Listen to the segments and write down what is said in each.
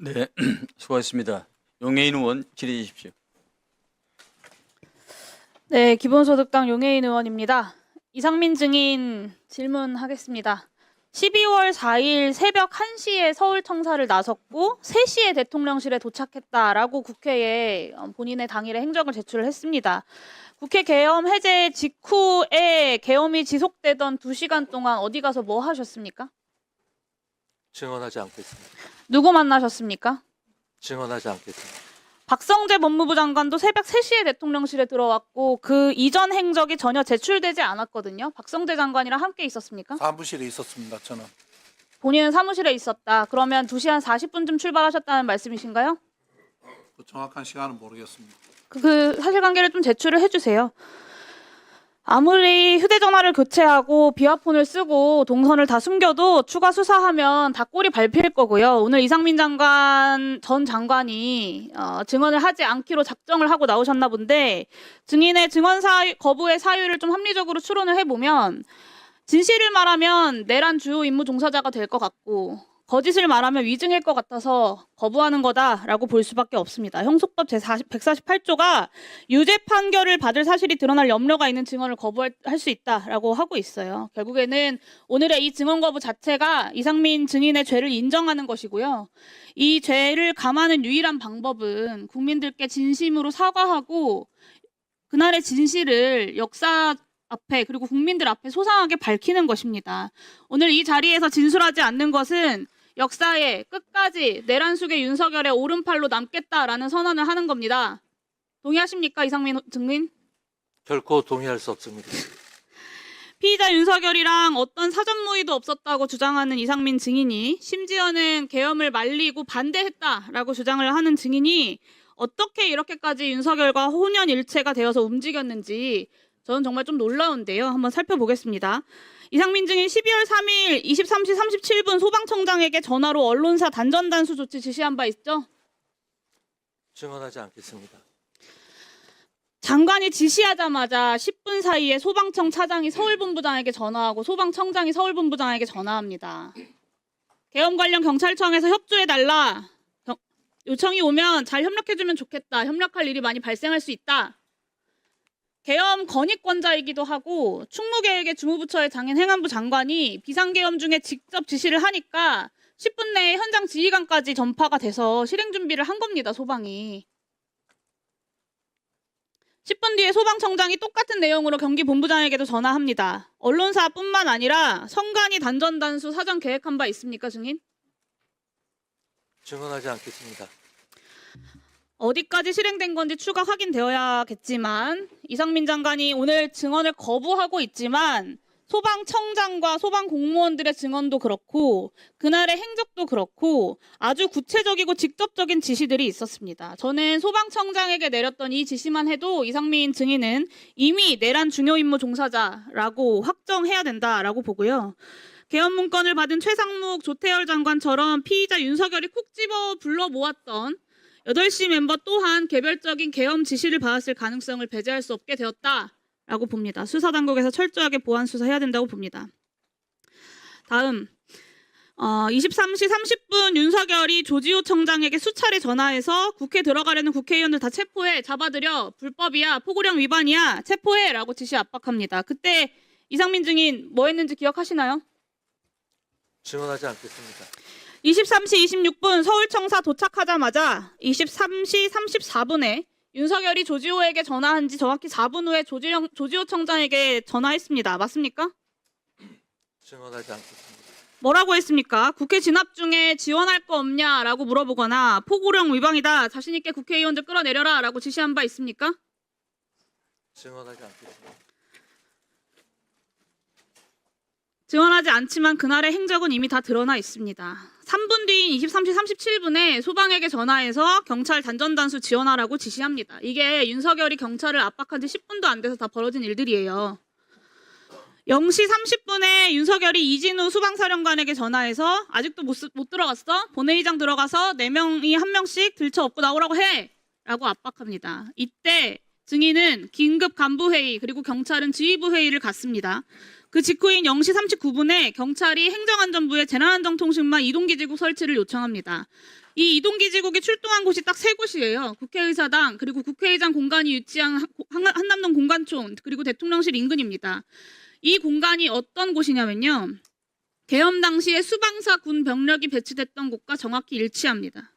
네, 수고하셨습니다. 용해인 의원 질의해 주십시오. 네, 기본소득당 용해인 의원입니다. 이상민 증인 질문하겠습니다. 12월 4일 새벽 1시에 서울청사를 나섰고 3시에 대통령실에 도착했다라고 국회에 본인의 당일에 행적을 제출을 했습니다. 국회 계엄 해제 직후에 계엄이 지속되던 2시간 동안 어디 가서 뭐 하셨습니까? 증언하지 않겠습니다. 누구 만나셨습니까? 증언하지 않겠습니다. 박성재 법무부 장관도 새벽 3시에 대통령실에 들어왔고 그 이전 행적이 전혀 제출되지 않았거든요. 박성재 장관이랑 함께 있었습니까? 사무실에 있었습니다. 저는 본인은 사무실에 있었다. 그러면 2시 한 40분쯤 출발하셨다는 말씀이신가요? 그 정확한 시간은 모르겠습니다. 그 사실관계를 좀 제출을 해주세요. 아무리 휴대전화를 교체하고 비화폰을 쓰고 동선을 다 숨겨도 추가 수사하면 다 꼴이 밟힐 거고요. 오늘 이상민 전 장관이 증언을 하지 않기로 작정을 하고 나오셨나 본데 증인의 증언 거부의 사유를 좀 합리적으로 추론을 해보면 진실을 말하면 내란 주요 임무 종사자가 될 것 같고 거짓을 말하면 위증일 것 같아서 거부하는 거다라고 볼 수밖에 없습니다. 형소법 제148조가 유죄 판결을 받을 사실이 드러날 염려가 있는 증언을 거부할 수 있다라고 하고 있어요. 결국에는 오늘의 이 증언 거부 자체가 이상민 증인의 죄를 인정하는 것이고요. 이 죄를 감하는 유일한 방법은 국민들께 진심으로 사과하고 그날의 진실을 역사 앞에 그리고 국민들 앞에 소상하게 밝히는 것입니다. 오늘 이 자리에서 진술하지 않는 것은 역사에 끝까지 내란 속의 윤석열의 오른팔로 남겠다라는 선언을 하는 겁니다. 동의하십니까, 이상민 증인? 결코 동의할 수 없습니다. 피의자 윤석열이랑 어떤 사전 모의도 없었다고 주장하는 이상민 증인이 심지어는 계엄을 말리고 반대했다라고 주장을 하는 증인이 어떻게 이렇게까지 윤석열과 혼연일체가 되어서 움직였는지 저는 정말 좀 놀라운데요. 한번 살펴보겠습니다. 이상민 증인 12월 3일 23시 37분 소방청장에게 전화로 언론사 단전단수 조치 지시한 바 있죠? 증언하지 않겠습니다. 장관이 지시하자마자 10분 사이에 소방청 차장이 서울본부장에게 전화하고 소방청장이 서울본부장에게 전화합니다. 계엄 관련 경찰청에서 협조해달라. 요청이 오면 잘 협력해주면 좋겠다. 협력할 일이 많이 발생할 수 있다. 계엄 건의권자이기도 하고 충무계획의 주무부처의 장인 행안부 장관이 비상계엄 중에 직접 지시를 하니까 10분 내에 현장 지휘관까지 전파가 돼서 실행 준비를 한 겁니다. 소방이. 10분 뒤에 소방청장이 똑같은 내용으로 경기본부장에게도 전화합니다. 언론사뿐만 아니라 성간이 단전단수 사전 계획한 바 있습니까, 증인? 증언하지 않겠습니다. 어디까지 실행된 건지 추가 확인되어야겠지만 이상민 장관이 오늘 증언을 거부하고 있지만 소방청장과 소방공무원들의 증언도 그렇고 그날의 행적도 그렇고 아주 구체적이고 직접적인 지시들이 있었습니다. 저는 소방청장에게 내렸던 이 지시만 해도 이상민 증인은 이미 내란 중요 임무 종사자라고 확정해야 된다라고 보고요. 계엄 문건을 받은 최상목, 조태열 장관처럼 피의자 윤석열이 콕 집어 불러 모았던 8시 멤버 또한 개별적인 계엄 지시를 받았을 가능성을 배제할 수 없게 되었다라고 봅니다. 수사당국에서 철저하게 보안 수사해야 된다고 봅니다. 다음 23시 30분 윤석열이 조지호 청장에게 수차례 전화해서 국회 들어가려는 국회의원들 다 체포해, 잡아들여, 불법이야, 포고령 위반이야, 체포해라고 지시 압박합니다. 그때 이상민 증인 뭐 했는지 기억하시나요? 증언하지 않겠습니다. 23시 26분 서울청사 도착하자마자 23시 34분에 윤석열이 조지호에게 전화한 지 정확히 4분 후에 조지호 청장에게 전화했습니다. 맞습니까? 증언하지 않겠습니다. 뭐라고 했습니까? 국회 진압 중에 지원할 거 없냐라고 물어보거나 포고령 위반이다. 자신 있게 국회의원들 끌어내려라 라고 지시한 바 있습니까? 증언하지 않겠습니다. 증언하지 않지만 그날의 행적은 이미 다 드러나 있습니다. 3분 뒤인 23시 37분에 소방에게 전화해서 경찰 단전단수 지원하라고 지시합니다. 이게 윤석열이 경찰을 압박한 지 10분도 안 돼서 다 벌어진 일들이에요. 0시 30분에 윤석열이 이진우 수방사령관에게 전화해서 아직도 못 들어갔어? 본회의장 들어가서 4명이 1명씩 들쳐업고 나오라고 해! 라고 압박합니다. 이때 증인은 긴급 간부회의 그리고 경찰은 지휘부 회의를 갖습니다. 그 직후인 0시 39분에 경찰이 행정안전부에 재난안전통신망 이동기지국 설치를 요청합니다. 이 이동기지국이 출동한 곳이 딱 세 곳이에요. 국회의사당, 그리고 국회의장 공간이 위치한 한남동 공관촌, 그리고 대통령실 인근입니다. 이 공간이 어떤 곳이냐면요. 계엄 당시에 수방사 군 병력이 배치됐던 곳과 정확히 일치합니다.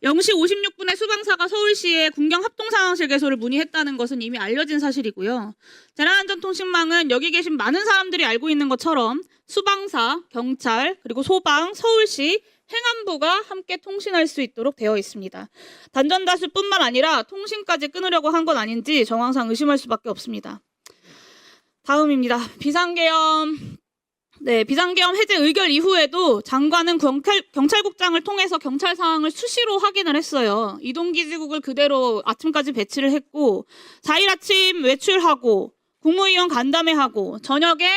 0시 56분에 수방사가 서울시에 군경 합동상황실 개소를 문의했다는 것은 이미 알려진 사실이고요. 재난안전통신망은 여기 계신 많은 사람들이 알고 있는 것처럼 수방사, 경찰, 그리고 소방, 서울시, 행안부가 함께 통신할 수 있도록 되어 있습니다. 단전다수뿐만 아니라 통신까지 끊으려고 한 건 아닌지 정황상 의심할 수밖에 없습니다. 다음입니다. 비상계엄 해제 의결 이후에도 장관은 경찰국장을 통해서 경찰 상황을 수시로 확인을 했어요. 이동기지국을 그대로 아침까지 배치를 했고 4일 아침 외출하고 국무위원 간담회하고 저녁에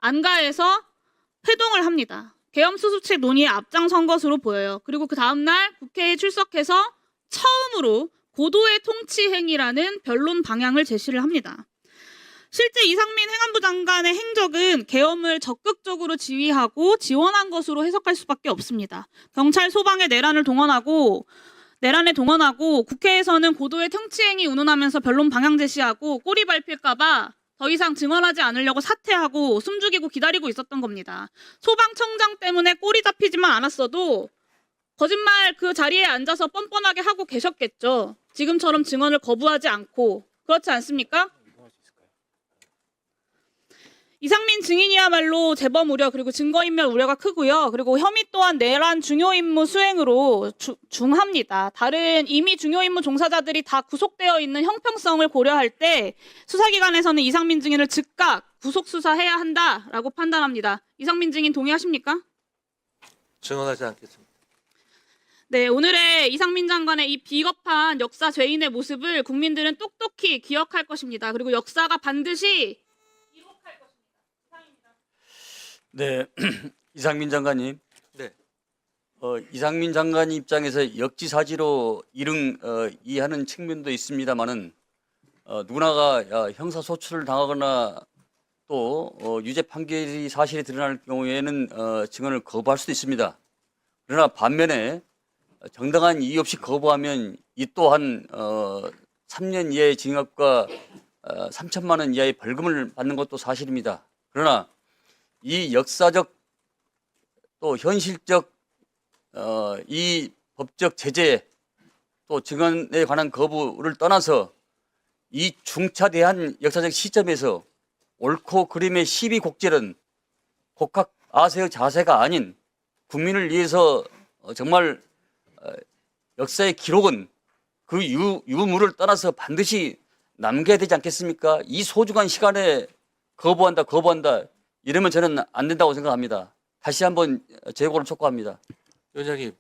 안가에서 회동을 합니다. 계엄 수습책 논의에 앞장선 것으로 보여요. 그리고 그 다음날 국회에 출석해서 처음으로 고도의 통치 행위라는 변론 방향을 제시를 합니다. 실제 이상민 행안부 장관의 행적은 계엄을 적극적으로 지휘하고 지원한 것으로 해석할 수밖에 없습니다. 경찰 소방의 내란에 동원하고 국회에서는 고도의 통치행위 운운하면서 변론 방향 제시하고 꼬리 밟힐까봐 더 이상 증언하지 않으려고 사퇴하고 숨죽이고 기다리고 있었던 겁니다. 소방청장 때문에 꼬리 잡히지만 않았어도 거짓말 그 자리에 앉아서 뻔뻔하게 하고 계셨겠죠. 지금처럼 증언을 거부하지 않고. 그렇지 않습니까? 이상민 증인이야말로 재범 우려 그리고 증거인멸 우려가 크고요. 그리고 혐의 또한 내란 중요 임무 수행으로 중합니다. 다른 이미 중요 임무 종사자들이 다 구속되어 있는 형평성을 고려할 때 수사기관에서는 이상민 증인을 즉각 구속 수사해야 한다라고 판단합니다. 이상민 증인 동의하십니까? 증언하지 않겠습니다. 네, 오늘의 이상민 장관의 이 비겁한 역사 죄인의 모습을 국민들은 똑똑히 기억할 것입니다. 그리고 역사가 반드시 네, 이상민 장관님. 네. 이상민 장관 입장에서 역지사지로 이해하는 측면도 있습니다만은 누구나가 형사소출을 당하거나 또 유죄 판결이 사실이 드러날 경우에는 증언을 거부할 수도 있습니다. 그러나 반면에 정당한 이유 없이 거부하면 이 또한 3년 이하의 징역과 3천만 원 이하의 벌금을 받는 것도 사실입니다. 그러나 이 역사적 또 현실적 이 법적 제재 또 증언에 관한 거부를 떠나서 이 중차대한 역사적 시점에서 옳고 그름의 시비 곡절은 곡학 아세의 자세가 아닌 국민을 위해서 정말 역사의 기록은 그 유물을 떠나서 반드시 남겨야 되지 않겠습니까? 이 소중한 시간에 거부한다 이러면 저는 안 된다고 생각합니다. 다시 한번 재고를 촉구합니다. 위원장님,